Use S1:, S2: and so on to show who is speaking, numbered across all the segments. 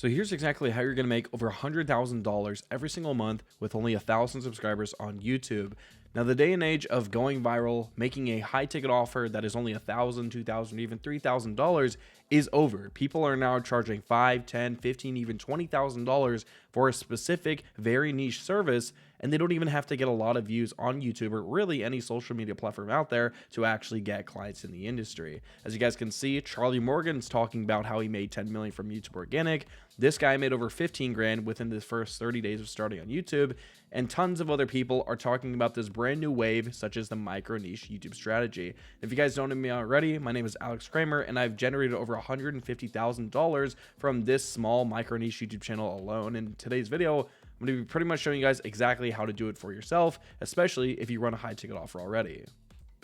S1: So here's exactly how you're going to make over $100,000 every single month with only 1,000 subscribers on YouTube. Now, the day and age of going viral, making a high ticket offer that is only $1,000, $2,000, even $3,000 is over. People are now charging $5, $10, $15, even $20,000 for a specific, very niche service, and they don't even have to get a lot of views on YouTube or really any social media platform out there to actually get clients in the industry. As you guys can see, Charlie Morgan's talking about how he made 10 million from YouTube Organic. This guy made over 15 grand within the first 30 days of starting on YouTube, and tons of other people are talking about this brand new wave, such as the micro niche YouTube strategy. If you guys don't know me already, my name is Alex Kramer, and I've generated over $150,000 from this small micro niche YouTube channel alone. In today's video, I'm going to be pretty much showing you guys exactly how to do it for yourself, especially if you run a high ticket offer already.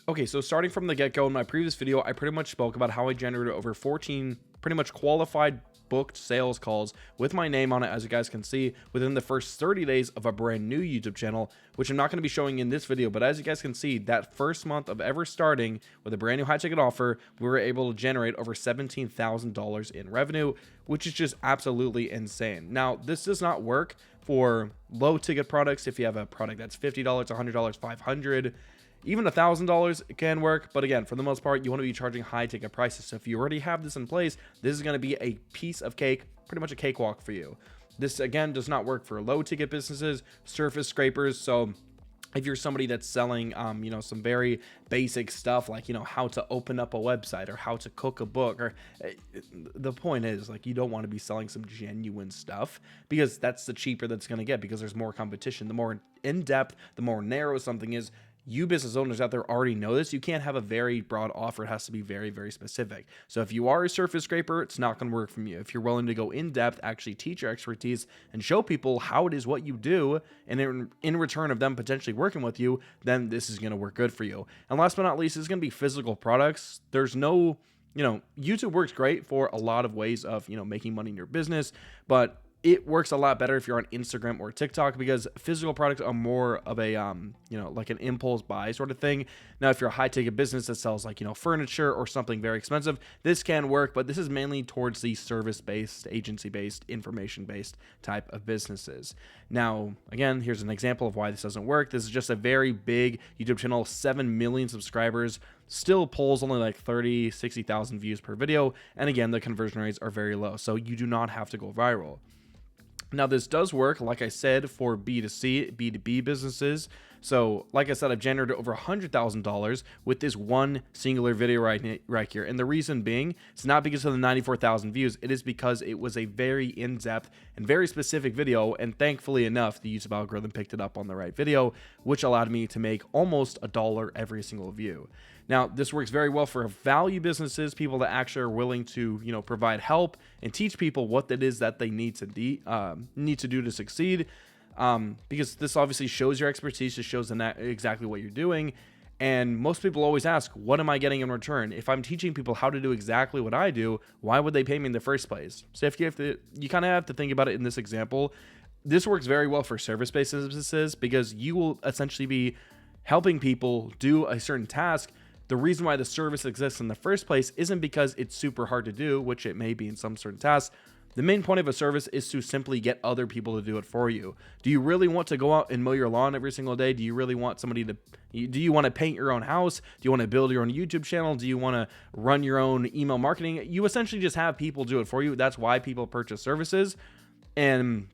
S1: Okay, so starting from the get-go, in my previous video, I pretty much spoke about how I generated over 14 pretty much qualified booked sales calls with my name on it, as you guys can see, within the first 30 days of a brand new YouTube channel, which I'm not going to be showing in this video. But as you guys can see, that first month of ever starting with a brand new high ticket offer, we were able to generate over $17,000 in revenue, which is just absolutely insane. Now, this does not work for low ticket products. If you have a product that's $50, $100, $500, even $1,000 can work, but again, for the most part, you want to be charging high ticket prices. So if you already have this in place, this is going to be a piece of cake, pretty much a cakewalk for you. This again does not work for low ticket businesses, surface scrapers. So if you're somebody that's selling, some very basic stuff like, how to open up a website or how to cook a book, or the point is, like, you don't want to be selling some genuine stuff, because that's the cheaper that's going to get, because there's more competition. The more in depth, the more narrow something is. You business owners out there already know this. You can't have a very broad offer. It has to be very, very specific. So if you are a surface scraper, it's not going to work from you. If you're willing to go in depth, actually teach your expertise and show people how it is what you do, and in return of them potentially working with you, then this is going to work good for you. And last but not least, it's going to be physical products. There's no, YouTube works great for a lot of ways of, making money in your business, but it works a lot better if you're on Instagram or TikTok, because physical products are more of a, like an impulse buy sort of thing. Now, if you're a high ticket business that sells like, furniture or something very expensive, this can work, but this is mainly towards the service-based, agency-based, information-based type of businesses. Now, again, here's an example of why this doesn't work. This is just a very big YouTube channel, 7 million subscribers, still pulls only like 30, 60,000 views per video. And again, the conversion rates are very low, so you do not have to go viral. Now, this does work, like I said, for B2C, B2B businesses. So, like I said, I've generated over $100,000 with this one singular video right here. And the reason being, it's not because of the 94,000 views. It is because it was a very in-depth and very specific video. And thankfully enough, the YouTube algorithm picked it up on the right video, which allowed me to make almost $1 every single view. Now, this works very well for value businesses, people that actually are willing to, provide help and teach people what it is that they need to do to succeed. Because this obviously shows your expertise, it shows exactly what you're doing. And most people always ask, what am I getting in return? If I'm teaching people how to do exactly what I do, why would they pay me in the first place? So if you kind of have to think about it in this example. This works very well for service-based businesses, because you will essentially be helping people do a certain task. The reason why the service exists in the first place isn't because it's super hard to do, which it may be in some certain tasks. The main point of a service is to simply get other people to do it for you. Do you really want to go out and mow your lawn every single day? Do you really want somebody to, do you want to paint your own house? Do you want to build your own YouTube channel? Do you want to run your own email marketing? You essentially just have people do it for you. That's why people purchase services. And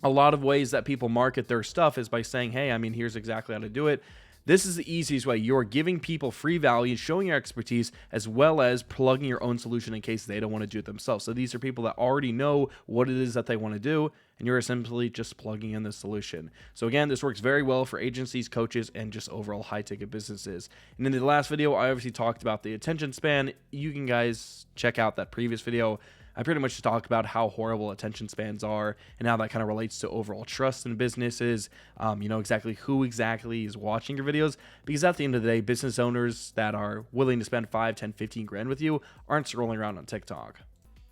S1: a lot of ways that people market their stuff is by saying, hey, here's exactly how to do it. This is the easiest way. You're giving people free value, showing your expertise, as well as plugging your own solution in case they don't want to do it themselves. So these are people that already know what it is that they want to do, and you're simply just plugging in the solution. So again, this works very well for agencies, coaches, and just overall high-ticket businesses. And in the last video, I obviously talked about the attention span. You can guys check out that previous video. I pretty much talked about how horrible attention spans are and how that kind of relates to overall trust in businesses, exactly who exactly is watching your videos, because at the end of the day, business owners that are willing to spend 5, 10, 15 grand with you aren't scrolling around on TikTok.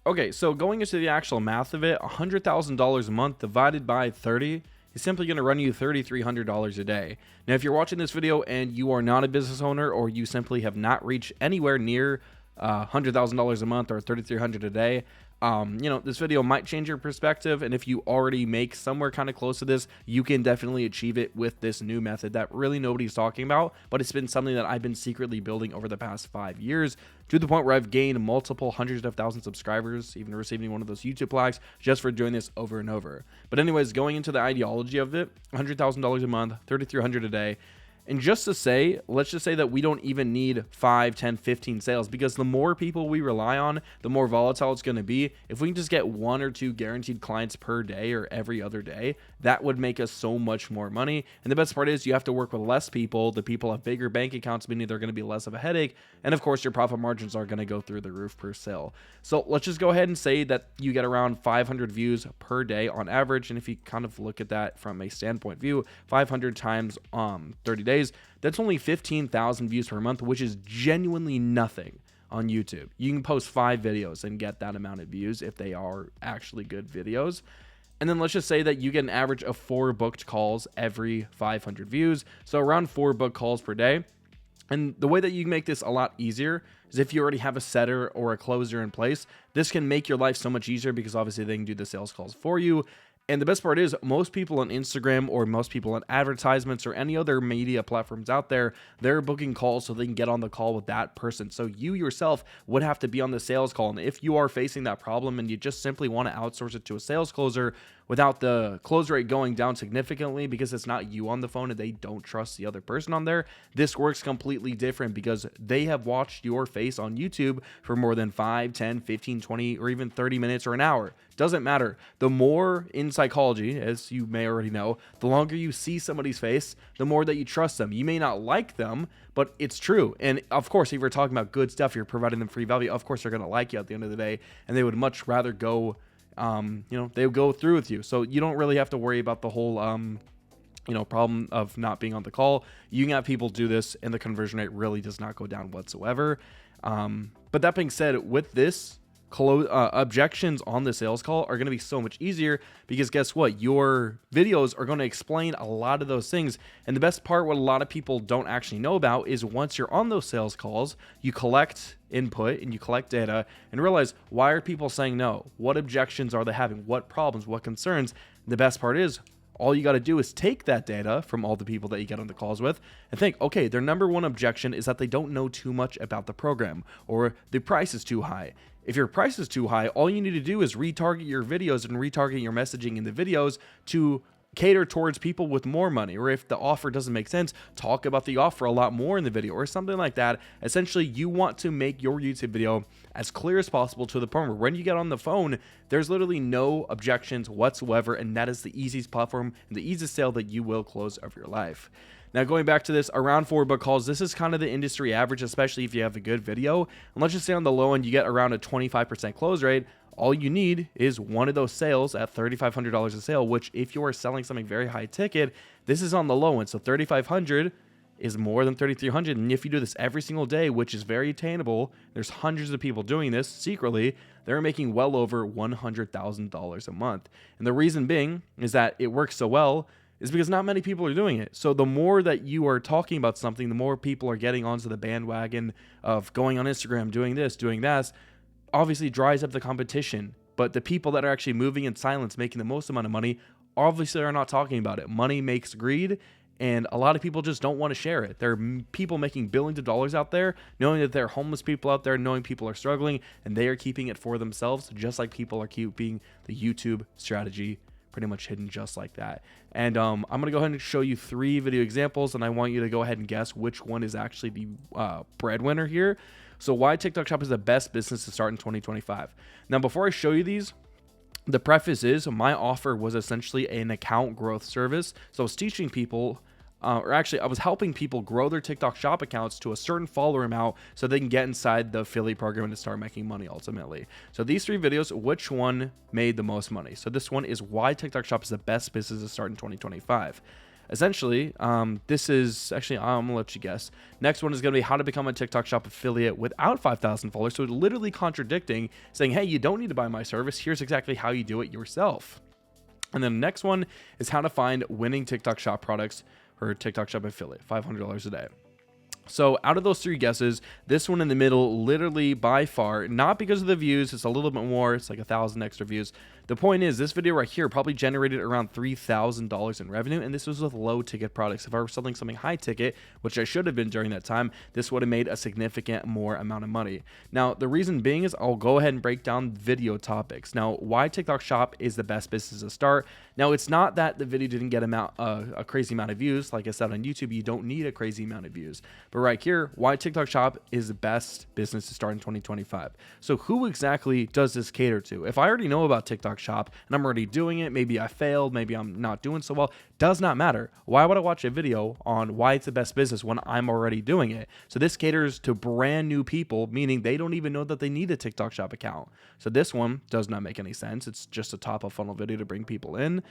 S1: Okay, so going into the actual math of it, $100,000 a month divided by 30 is simply going to run you $3,300 a day. Now, if you're watching this video and you are not a business owner, or you simply have not reached anywhere near $100,000 a month or $3,300 a day, This video might change your perspective, and if you already make somewhere kind of close to this, you can definitely achieve it with this new method that really nobody's talking about, but it's been something that I've been secretly building over the past 5 years, to the point where I've gained multiple hundreds of thousands of subscribers, even receiving one of those YouTube plaques just for doing this over and over. But anyways, going into the ideology of it, $100,000 a month, $3,300 a day. And just to say, let's just say that we don't even need 5, 10, 15 sales, because the more people we rely on, the more volatile it's going to be. If we can just get 1 or 2 guaranteed clients per day or every other day, that would make us so much more money. And the best part is you have to work with less people. The people have bigger bank accounts, meaning they're going to be less of a headache. And of course, your profit margins are going to go through the roof per sale. So let's just go ahead and say that you get around 500 views per day on average. And if you kind of look at that from a standpoint view, 500 times 30 days, that's only 15,000 views per month, which is genuinely nothing on YouTube. You can post 5 videos and get that amount of views if they are actually good videos. And then let's just say that you get an average of 4 booked calls every 500 views. So around 4 booked calls per day. And the way that you make this a lot easier is if you already have a setter or a closer in place. This can make your life so much easier because obviously they can do the sales calls for you. And the best part is most people on Instagram or most people on advertisements or any other media platforms out there, they're booking calls so they can get on the call with that person. So you yourself would have to be on the sales call. And if you are facing that problem and you just simply want to outsource it to a sales closer without the close rate going down significantly because it's not you on the phone and they don't trust the other person on there, this works completely different because they have watched your face on YouTube for more than 5, 10, 15, 20, or even 30 minutes or an hour. Doesn't matter. The more in psychology, as you may already know, the longer you see somebody's face, the more that you trust them. You may not like them, but it's true. And of course, if you're talking about good stuff, you're providing them free value, of course they're going to like you at the end of the day, and they would much rather go, they would go through with you. So you don't really have to worry about the whole, problem of not being on the call. You can have people do this and the conversion rate really does not go down whatsoever. But that being said, with this, objections on the sales call are going to be so much easier because guess what? Your videos are going to explain a lot of those things. And the best part, what a lot of people don't actually know about, is once you're on those sales calls, you collect input and you collect data and realize, why are people saying no? What objections are they having? What problems? What concerns? And the best part is, all you got to do is take that data from all the people that you get on the calls with and think, okay, their number one objection is that they don't know too much about the program or the price is too high. If your price is too high, all you need to do is retarget your videos and retarget your messaging in the videos to cater towards people with more money. Or if the offer doesn't make sense, talk about the offer a lot more in the video or something like that. Essentially, you want to make your YouTube video as clear as possible to the point where when you get on the phone, there's literally no objections whatsoever. And that is the easiest platform and the easiest sale that you will close of your life. Now, going back to this, around 4 book calls, this is kind of the industry average, especially if you have a good video. And let's just say on the low end, you get around a 25% close rate. All you need is one of those sales at $3,500 a sale, which if you are selling something very high ticket, this is on the low end. So $3,500 is more than $3,300. And if you do this every single day, which is very attainable, there's hundreds of people doing this secretly, they're making well over $100,000 a month. And the reason being is that it works so well is because not many people are doing it. So the more that you are talking about something, the more people are getting onto the bandwagon of going on Instagram, doing this, doing that, obviously dries up the competition. But the people that are actually moving in silence, making the most amount of money, obviously are not talking about it. Money makes greed, and a lot of people just don't want to share it. There are people making billions of dollars out there, knowing that there are homeless people out there, knowing people are struggling, and they are keeping it for themselves, just like people are keeping the YouTube strategy pretty much hidden just like that. And I'm going to go ahead and show you 3 video examples, and I want you to go ahead and guess which one is actually the breadwinner here. So why TikTok Shop is the best business to start in 2025. Now, before I show you these, the preface is my offer was essentially an account growth service. So I was teaching people, I was helping people grow their TikTok Shop accounts to a certain follower amount so they can get inside the affiliate program and start making money ultimately. So these 3 videos, which one made the most money? So this one is why TikTok Shop is the best business to start in 2025. Essentially, this is actually, I'm gonna let you guess. Next one is gonna be how to become a TikTok Shop affiliate without 5,000 followers. So literally contradicting, saying, hey, you don't need to buy my service. Here's exactly how you do it yourself. And then the next one is how to find winning TikTok Shop products or TikTok Shop affiliate, $500 a day. So out of those three guesses, this one in the middle, literally by far, not because of the views, it's a little bit more, it's like 1,000 extra views. The point is, this video right here probably generated around $3,000 in revenue, and this was with low ticket products. If I were selling something high ticket, which I should have been during that time, this would have made a significant more amount of money. Now, the reason being is I'll go ahead and break down video topics. Now, why TikTok Shop is the best business to start. Now, it's not that the video didn't get a crazy amount of views. Like I said on YouTube, you don't need a crazy amount of views. But right here, why TikTok Shop is the best business to start in 2025. So who exactly does this cater to? If I already know about TikTok Shop and I'm already doing it, maybe I failed, maybe I'm not doing so well, does not matter. Why would I watch a video on why it's the best business when I'm already doing it? So this caters to brand new people, meaning they don't even know that they need a TikTok Shop account. So this one does not make any sense. It's just a top of funnel video to bring people in.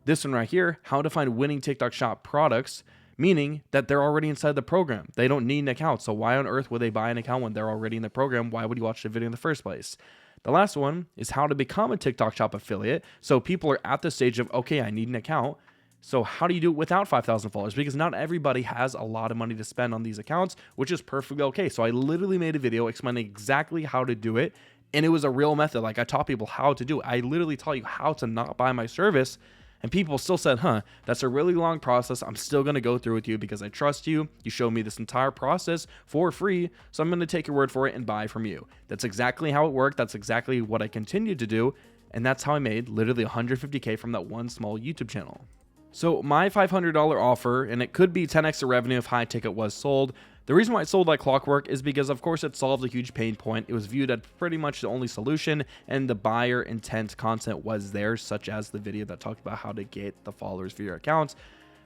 S1: This one right here, how to find winning TikTok Shop products, meaning that they're already inside the program. They don't need an account. So why on earth would they buy an account when they're already in the program? Why would you watch the video in the first place? The last one is how to become a TikTok Shop affiliate. So people are at the stage of, okay, I need an account. So how do you do it without 5,000 followers? Because not everybody has a lot of money to spend on these accounts, which is perfectly okay. So I literally made a video explaining exactly how to do it. And it was a real method. Like I taught people how to do it. I literally taught you how to not buy my service. And people still said, that's a really long process. I'm still going to go through with you because I trust you. You showed me this entire process for free. So I'm going to take your word for it and buy from you. That's exactly how it worked. That's exactly what I continued to do. And that's how I made literally $150K from that one small YouTube channel. So my $500 offer, and it could be 10x the revenue if high ticket was sold. The reason why it sold like clockwork is because, of course, it solved a huge pain point. It was viewed as pretty much the only solution, and the buyer intent content was there, such as the video that talked about how to get the followers for your accounts.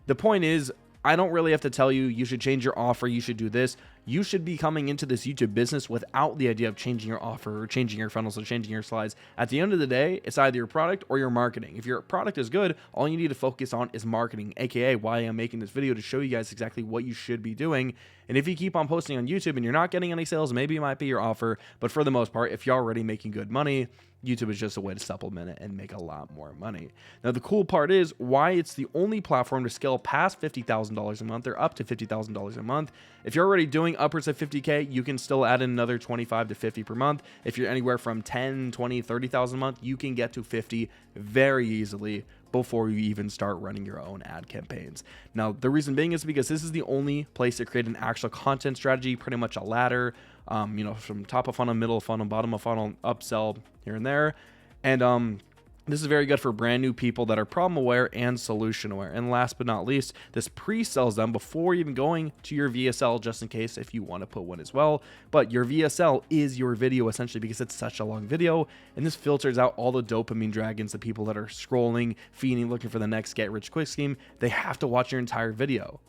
S1: The point is, I don't really have to tell you, you should change your offer, you should do this. You should be coming into this YouTube business without the idea of changing your offer or changing your funnels or changing your slides. At the end of the day, it's either your product or your marketing. If your product is good, all you need to focus on is marketing, aka why I'm making this video, to show you guys exactly what you should be doing. And if you keep on posting on YouTube and you're not getting any sales, maybe it might be your offer. But for the most part, if you're already making good money, YouTube is just a way to supplement it and make a lot more money. Now, the cool part is why it's the only platform to scale past $50,000 a month or up to $50,000 a month. If you're already doing upwards of 50K, you can still add in another 25 to 50 per month. If you're anywhere from 10, 20, 30,000 a month, you can get to 50 very easily before you even start running your own ad campaigns. Now, the reason being is because this is the only place to create an actual content strategy, pretty much a ladder, from top of funnel, middle of funnel, bottom of funnel, upsell here and there. And this is very good for brand new people that are problem aware and solution aware. And last but not least, this pre-sells them before even going to your VSL, just in case if you want to put one as well. But your VSL is your video essentially because it's such a long video. And this filters out all the dopamine dragons, the people that are scrolling, feeding, looking for the next get rich quick scheme. They have to watch your entire video.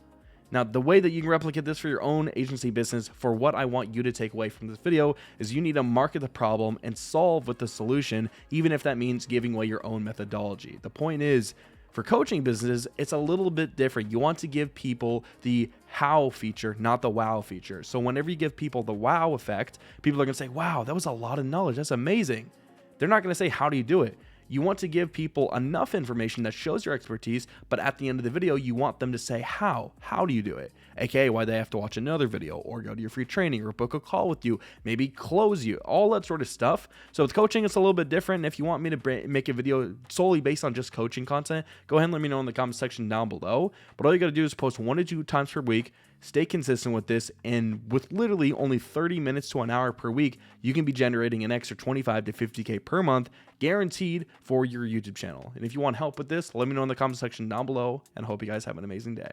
S1: Now, the way that you can replicate this for your own agency business, for what I want you to take away from this video, is you need to market the problem and solve with the solution, even if that means giving away your own methodology. The point is, for coaching businesses, it's a little bit different. You want to give people the how feature, not the wow feature. So whenever you give people the wow effect, people are going to say, wow, that was a lot of knowledge. That's amazing. They're not going to say, how do you do it? You want to give people enough information that shows your expertise, but at the end of the video, you want them to say how. How do you do it? AKA why they have to watch another video or go to your free training or book a call with you, maybe close you, all that sort of stuff. So with coaching, it's a little bit different. If you want me to make a video solely based on just coaching content, go ahead and let me know in the comment section down below. But all you got to do is post 1 to 2 times per week. Stay consistent with this, and with literally only 30 minutes to an hour per week, you can be generating an extra 25 to 50K per month, guaranteed for your YouTube channel. And if you want help with this, let me know in the comment section down below, and I hope you guys have an amazing day.